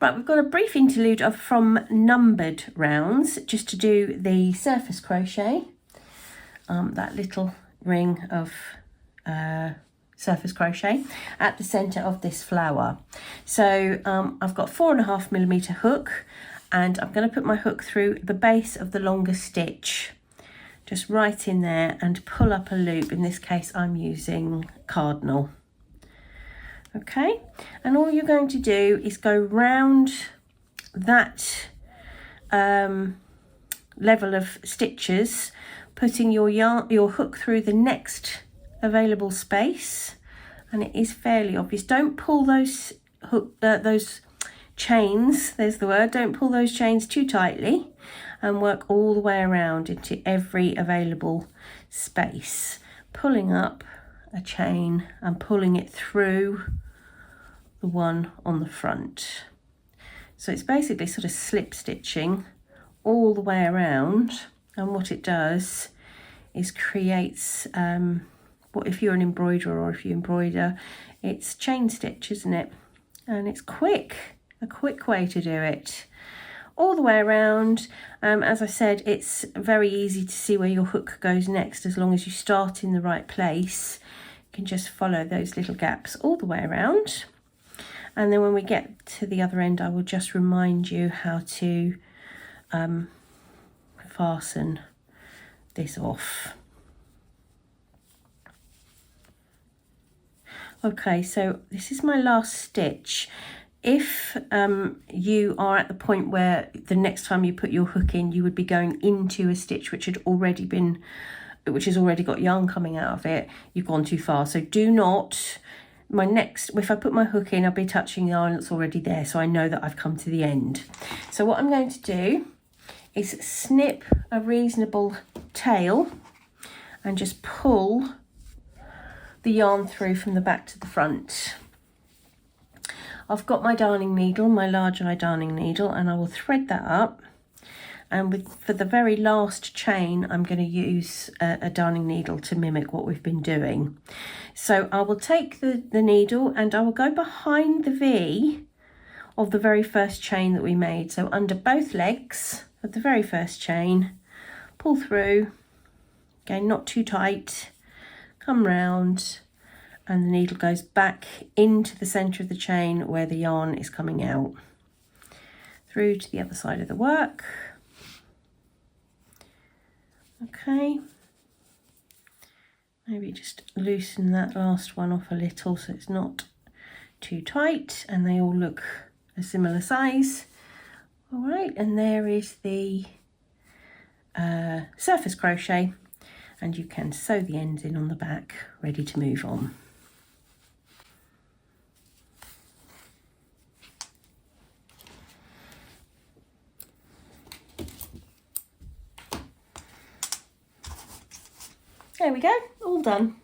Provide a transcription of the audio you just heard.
Right, we've got a brief interlude from numbered rounds just to do the surface crochet, that little ring of surface crochet at the center of this flower. So I've got 4.5mm hook, and I'm going to put my hook through the base of the longer stitch, just right in there, and pull up a loop. In this case I'm using cardinal. Okay, and all you're going to do is go round that level of stitches, putting your hook through the next available space, and it is fairly obvious. Don't pull those chains, there's the word, don't pull those chains too tightly, and work all the way around into every available space, pulling up a chain and pulling it through the one on the front. So it's basically sort of slip stitching all the way around, and what it does is creates what, if you're an embroiderer or if you embroider, it's chain stitch, isn't it? And it's a quick way to do it all the way around. As I said, it's very easy to see where your hook goes next. As long as you start in the right place, you can just follow those little gaps all the way around. And then when we get to the other end, I will just remind you how to fasten this off. Okay, so this is my last stitch. If you are at the point where the next time you put your hook in, you would be going into a stitch which has already got yarn coming out of it, you've gone too far. So do not, if I put my hook in, I'll be touching yarn that's already there, so I know that I've come to the end. So what I'm going to do is snip a reasonable tail and just pull the yarn through from the back to the front. I've got my darning needle, my large eye darning needle, and I will thread that up. And for the very last chain, I'm going to use a darning needle to mimic what we've been doing. So I will take the needle and I will go behind the V of the very first chain that we made. So under both legs of the very first chain, pull through, again not too tight, come round, and the needle goes back into the centre of the chain where the yarn is coming out, through to the other side of the work. Okay, maybe just loosen that last one off a little so it's not too tight and they all look a similar size. All right, and there is the surface crochet, and you can sew the ends in on the back, ready to move on. There we go, all done.